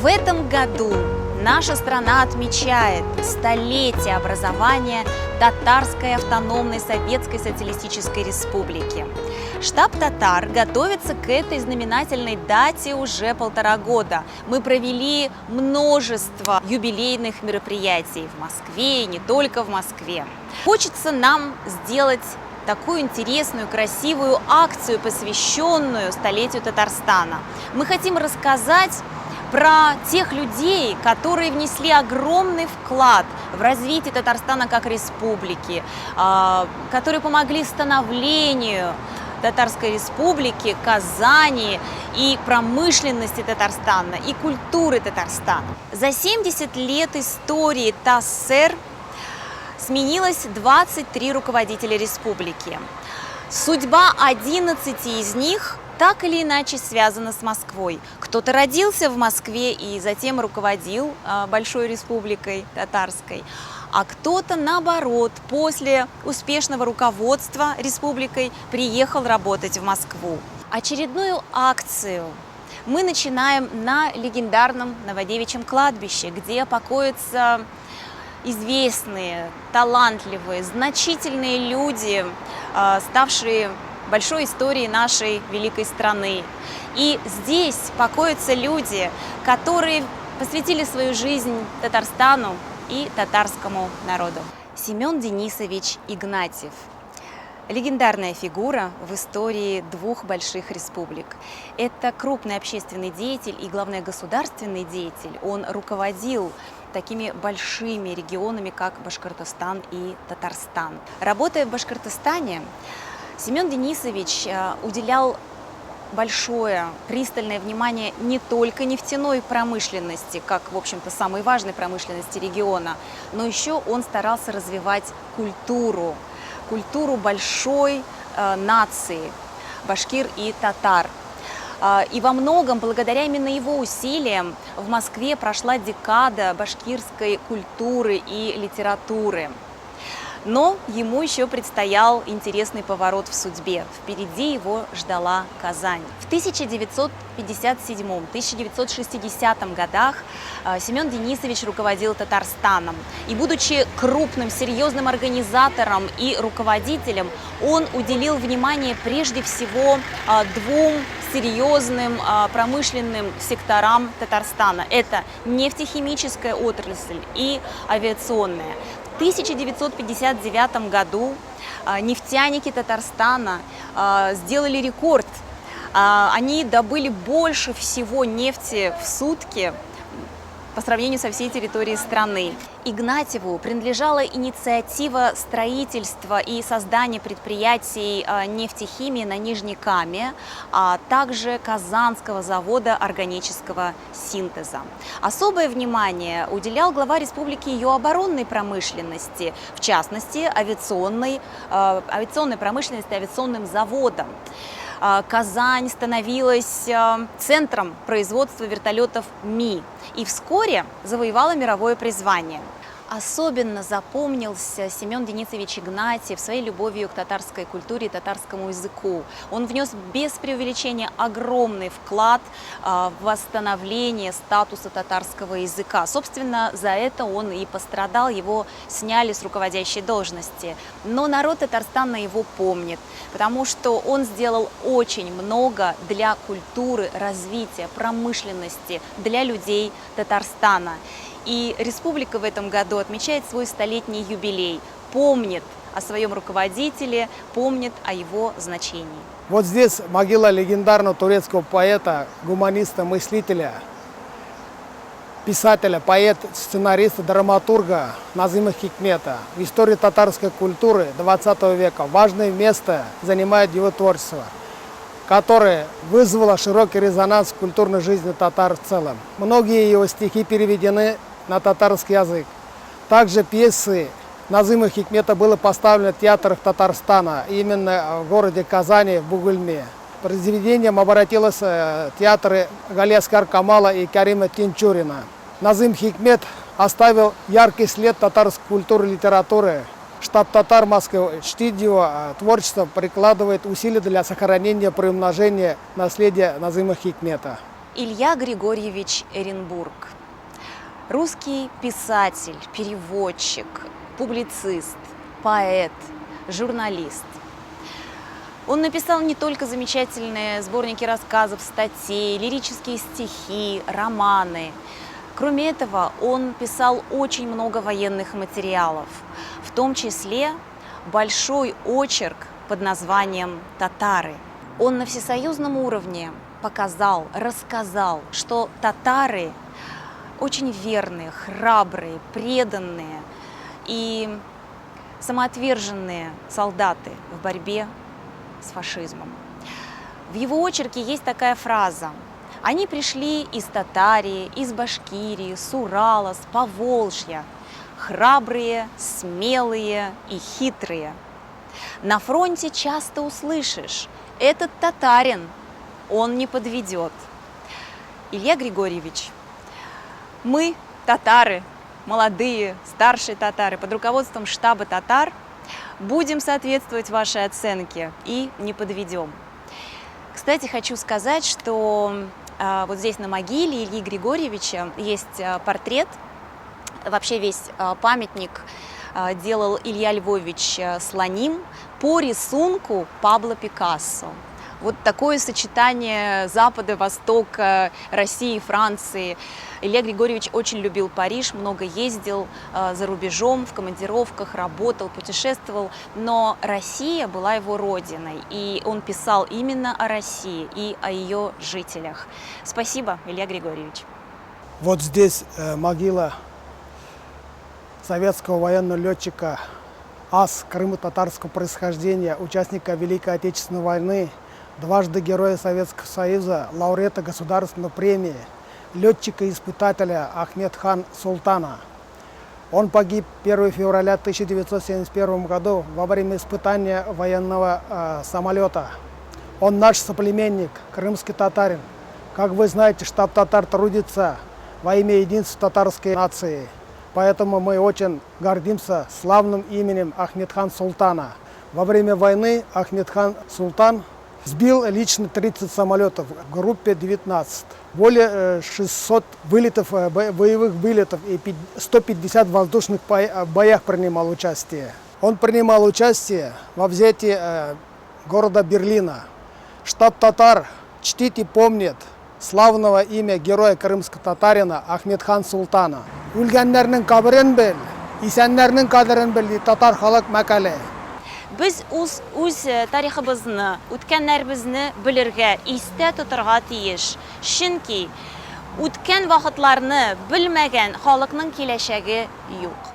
этом году наша страна отмечает столетие образования Татарской автономной Советской Социалистической Республики. Штаб татар готовится к этой знаменательной дате уже 1,5 года. Мы провели множество юбилейных мероприятий в Москве и не только в Москве. Хочется нам сделать такую интересную, красивую акцию, посвященную столетию Татарстана. Мы хотим рассказать про тех людей, которые внесли огромный вклад в развитие Татарстана как республики, которые помогли становлению Татарской республики, Казани и промышленности Татарстана, и культуры Татарстана. За 70 лет истории ТАССР сменилось 23 руководителя республики. Судьба 11 из них так или иначе связана с Москвой. Кто-то родился в Москве и затем руководил Большой республикой татарской, а кто-то, наоборот, после успешного руководства республикой приехал работать в Москву. Очередную акцию мы начинаем на легендарном Новодевичьем кладбище, где покоятся известные, талантливые, значительные люди, ставшие большой историей нашей великой страны. И здесь покоятся люди, которые посвятили свою жизнь Татарстану и татарскому народу. Семен Денисович Игнатьев. Легендарная фигура в истории двух больших республик. Это крупный общественный деятель и, главное, государственный деятель. Он руководил такими большими регионами, как Башкортостан и Татарстан. Работая в Башкортостане, Семен Денисович уделял большое, пристальное внимание не только нефтяной промышленности, как, в общем-то, самой важной промышленности региона, но еще он старался развивать культуру большой нации башкир и татар. И во многом, благодаря именно его усилиям, в Москве прошла декада башкирской культуры и литературы. Но ему еще предстоял интересный поворот в судьбе. Впереди его ждала Казань. В 1957-1960 годах Семен Денисович руководил Татарстаном. И, будучи крупным, серьезным организатором и руководителем, он уделил внимание прежде всего двум серьезным промышленным секторам Татарстана. Это нефтехимическая отрасль и авиационная. В 1959 году нефтяники Татарстана сделали рекорд. Они добыли больше всего нефти в сутки по сравнению со всей территорией страны. Игнатьеву принадлежала инициатива строительства и создания предприятий нефтехимии на Нижней Каме, а также Казанского завода органического синтеза. Особое внимание уделял глава республики ее оборонной промышленности, в частности, авиационной промышленности, авиационным заводам. Казань становилась центром производства вертолетов Ми и вскоре завоевала мировое призвание. Особенно запомнился Семен Денисович Игнатьев своей любовью к татарской культуре и татарскому языку. Он внес без преувеличения огромный вклад в восстановление статуса татарского языка. Собственно, за это он и пострадал, его сняли с руководящей должности. Но народ Татарстана его помнит, потому что он сделал очень много для культуры, развития, промышленности, для людей Татарстана. И республика в этом году отмечает свой столетний юбилей, помнит о своем руководителе, помнит о его значении. Вот здесь могила легендарного турецкого поэта, гуманиста, мыслителя, писателя, поэта, сценариста, драматурга Назима Хикмета. В истории татарской культуры 20 века важное место занимает его творчество, которое вызвало широкий резонанс в культурной жизни татар в целом. Многие его стихи переведены на татарский язык. Также пьесы Назима Хикмета были поставлены в театрах Татарстана, именно в городе Казани, в Бугульме. Произведением обратилось театры Галиаскар Камала и Карима Тинчурина. Назим Хикмет оставил яркий след татарской культуры и литературы. Штаб татар Москвы чтит его творчество, прикладывает усилия для сохранения и приумножения наследия Назима Хикмета. Илья Григорьевич Эренбург. Русский писатель, переводчик, публицист, поэт, журналист. Он написал не только замечательные сборники рассказов, статей, лирические стихи, романы. Кроме этого, он писал очень много военных материалов, в том числе большой очерк под названием «Татары». Он на всесоюзном уровне показал, рассказал, что татары очень верные, храбрые, преданные и самоотверженные солдаты в борьбе с фашизмом. В его очерке есть такая фраза: «Они пришли из Татарии, из Башкирии, с Урала, с Поволжья, храбрые, смелые и хитрые. На фронте часто услышишь: этот татарин, он не подведет». Илья Григорьевич, мы, татары, молодые, старшие татары, под руководством штаба татар, будем соответствовать вашей оценке и не подведем. Кстати, хочу сказать, что вот здесь на могиле Ильи Григорьевича есть портрет. Вообще весь памятник делал Илья Львович Слоним по рисунку Пабло Пикассо. Вот такое сочетание Запада, Востока, России, Франции. Илья Григорьевич очень любил Париж, много ездил за рубежом, в командировках, работал, путешествовал. Но Россия была его родиной, и он писал именно о России и о ее жителях. Спасибо, Илья Григорьевич. Вот здесь могила советского военного летчика ас крымско-татарского происхождения, участника Великой Отечественной войны, дважды Героя Советского Союза, лауреата Государственной премии, летчика-испытателя Ахмедхан Султана. Он погиб 1 февраля 1971 года во время испытания военного самолета. Он наш соплеменник, крымский татарин. Как вы знаете, штаб татар трудится во имя единства татарской нации. Поэтому мы очень гордимся славным именем Ахмедхан Султана. Во время войны Ахмедхан Султан сбил лично 30 самолетов в группе 19. Более 600 вылетов, боевых вылетов и 150 воздушных боях принимал участие. Он принимал участие во взятии города Берлина. Штаб татар чтит и помнит славного имя героя крымского татарина Ахмедхан Султана. Үлгәннәрнең кабырын бел, исәннәрнең кадерен бел, татар халык мәкале. Біз үз тарихыбызны, үткәннәребезне белергә, истә тотырга тиеш. Чөнки үткән вакытларны белмәгән халыкның киләчәге юк.